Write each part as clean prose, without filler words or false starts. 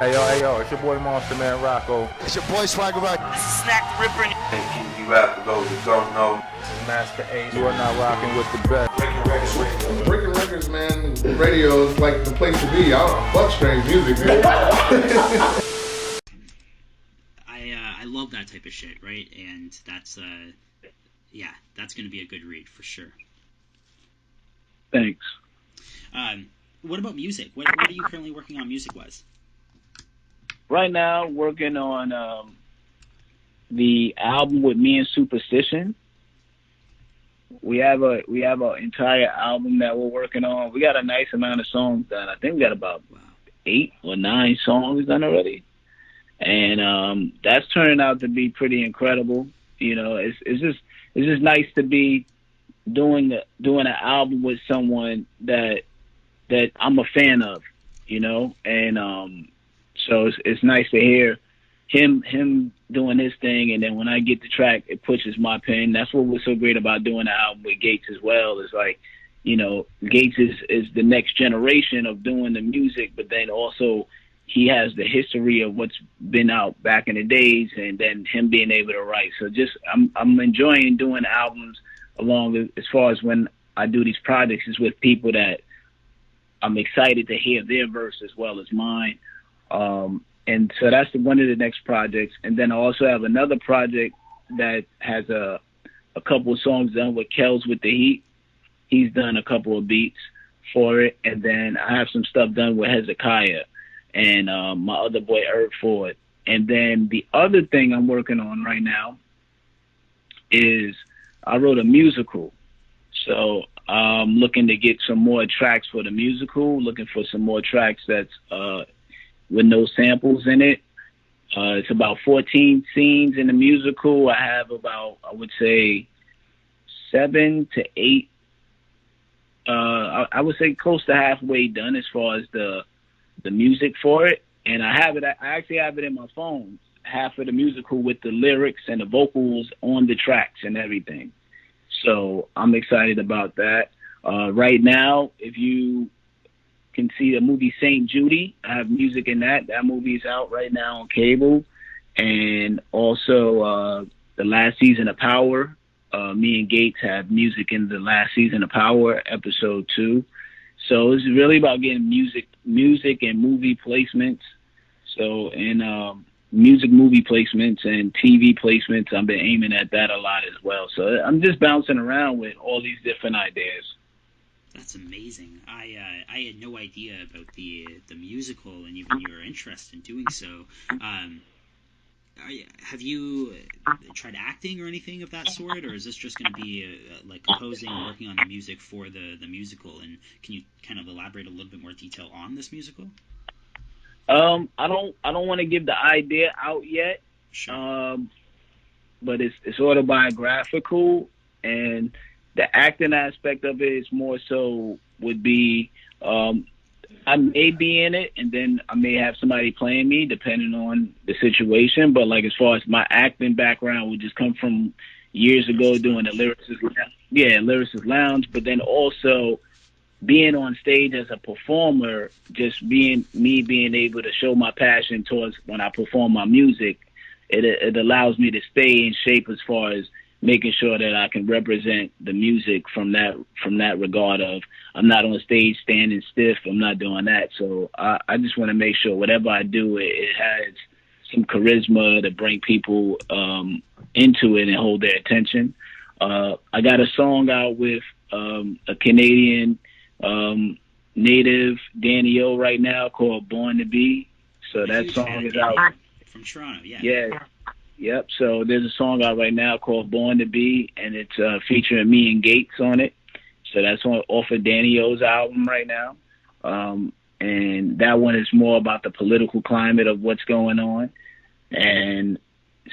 Hey yo, it's your boy Monster Man Rocco. It's your boy Swagger Rock. This is Snack the Ripper. And you rap for those who don't know. This is Master Ace. You are not rocking with the best. Breaking records, man. Radio is like the place to be. I don't fuck strange music, man. I love that type of shit, right? And that's that's gonna be a good read for sure. Thanks. What about music? What are you currently working on music-wise? Right now, working on the album with me and Superstition. We have an entire album that we're working on. We got a nice amount of songs done. I think we got about 8 or 9 songs done already, and that's turning out to be pretty incredible. You know, it's just nice to be doing an album with someone that I'm a fan of, you know, and so it's nice to hear him doing his thing, and then when I get the track, it pushes my pen. That's what was so great about doing the album with Gates as well. Is like, you know, Gates is the next generation of doing the music, but then also he has the history of what's been out back in the days, and then him being able to write. So just I'm enjoying doing albums along as far as when I do these projects is with people that I'm excited to hear their verse as well as mine. And so that's one of the next projects. And then I also have another project that has a couple of songs done with Kells with the Heat. He's done a couple of beats for it. And then I have some stuff done with Hezekiah and my other boy, Herb Ford. And then the other thing I'm working on right now is I wrote a musical. So I'm looking to get some more tracks for the musical, looking for some more tracks that's with no samples in it. It's about 14 scenes in the musical. I have about, I would say, 7 to 8. I would say close to halfway done as far as the music for it. And I actually have it in my phone, half of the musical with the lyrics and the vocals on the tracks and everything. So I'm excited about that. Right now, if you can see the movie St. Judy, I have music in that. That movie is out right now on cable. And also the last season of Power. Me and Gates have music in the last season of Power, episode 2. So it's really about getting music and movie placements. So in music movie placements and TV placements, I've been aiming at that a lot as well. So I'm just bouncing around with all these different ideas. That's amazing. I had no idea about the musical and even your interest in doing so. Have you tried acting or anything of that sort, or is this just going to be like composing and working on the music for the musical? And can you kind of elaborate a little bit more detail on this musical? I don't want to give the idea out yet. Sure. But it's autobiographical, and the acting aspect of it is more so would be I may be in it, and then I may have somebody playing me depending on the situation. But like as far as my acting background would just come from years ago doing the Lyricist Lounge, but then also being on stage as a performer, just being able to show my passion towards when I perform my music, it allows me to stay in shape as far as making sure that I can represent the music from that regard of I'm not on stage standing stiff. I'm not doing that. So I just want to make sure whatever I do, it has some charisma to bring people into it and hold their attention. I got a song out with a Canadian native Danny O right now called Born to Be. So that song is out. From Toronto, yeah. Yeah. Yep. So there's a song out right now called Born to Be, and it's featuring me and Gates on it. So that's off of Danny O's album right now. And that one is more about the political climate of what's going on. And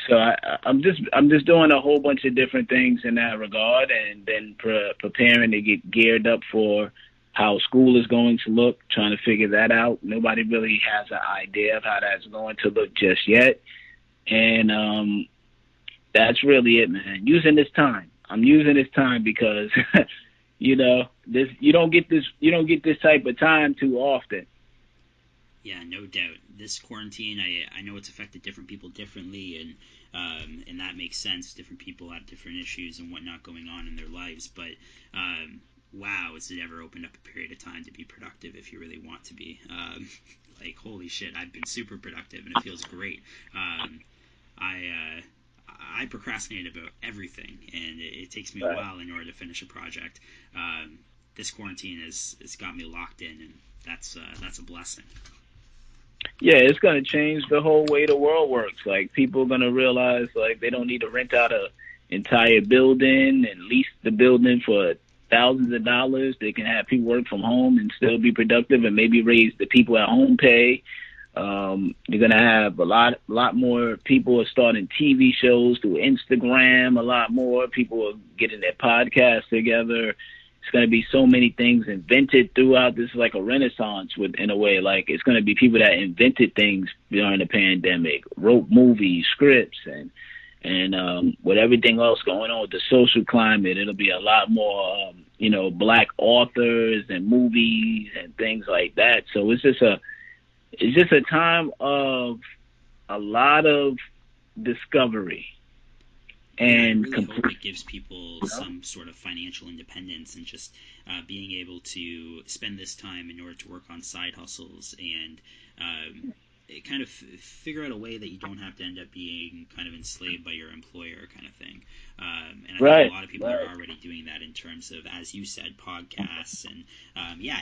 so I'm just doing a whole bunch of different things in that regard, and then preparing to get geared up for how school is going to look, trying to figure that out. Nobody really has an idea of how that's going to look just yet. And that's really it, man. Using this time. I'm using this time because you know, you don't get this type of time too often. Yeah, no doubt. This quarantine, I know it's affected different people differently, and that makes sense. Different people have different issues and whatnot going on in their lives, but wow, has it ever opened up a period of time to be productive if you really want to be. Like, holy shit, I've been super productive, and it feels great. I procrastinate about everything, and it takes me a while in order to finish a project. This quarantine has got me locked in, and that's a blessing. Yeah, it's going to change the whole way the world works. Like, people are going to realize, like, they don't need to rent out a entire building and lease the building for thousands of dollars. They can have people work from home and still be productive and maybe raise the people at home pay. You're going to have a lot more people are starting TV shows through Instagram, a lot more people are getting their podcasts together. It's going to be so many things invented throughout. This is like a renaissance in a way. Like, it's going to be people that invented things during the pandemic, wrote movies, scripts, and with everything else going on with the social climate, it'll be a lot more, black authors and movies and things like that. So it's just a time of a lot of discovery. And I really hope it gives people some sort of financial independence and just being able to spend this time in order to work on side hustles and kind of figure out a way that you don't have to end up being kind of enslaved by your employer kind of thing. And I think a lot of people are already doing that in terms of, as you said, podcasts and,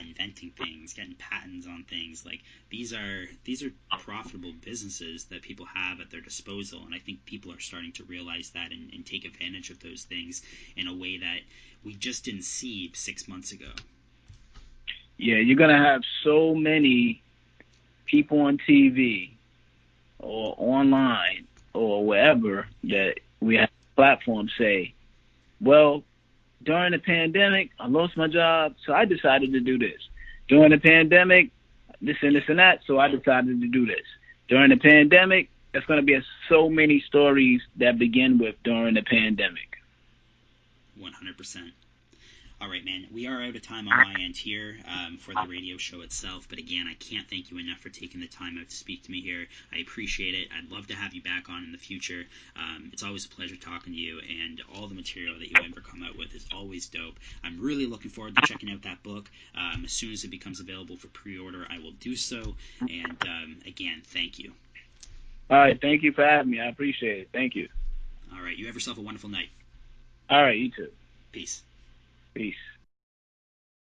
inventing things, getting patents on things. Like, these are profitable businesses that people have at their disposal. And I think people are starting to realize that and take advantage of those things in a way that we just didn't see 6 months ago. Yeah, you're going to have so many people on TV or online or wherever that we have platforms say, well, during the pandemic, I lost my job, so I decided to do this. During the pandemic, this and this and that, so I decided to do this. During the pandemic, there's going to be so many stories that begin with during the pandemic. 100%. All right, man. We are out of time on my end here for the radio show itself. But again, I can't thank you enough for taking the time out to speak to me here. I appreciate it. I'd love to have you back on in the future. It's always a pleasure talking to you, and all the material that you ever come out with is always dope. I'm really looking forward to checking out that book. As soon as it becomes available for pre-order, I will do so. And again, thank you. All right. Thank you for having me. I appreciate it. Thank you. All right. You have yourself a wonderful night. All right. You too. Peace. Peace.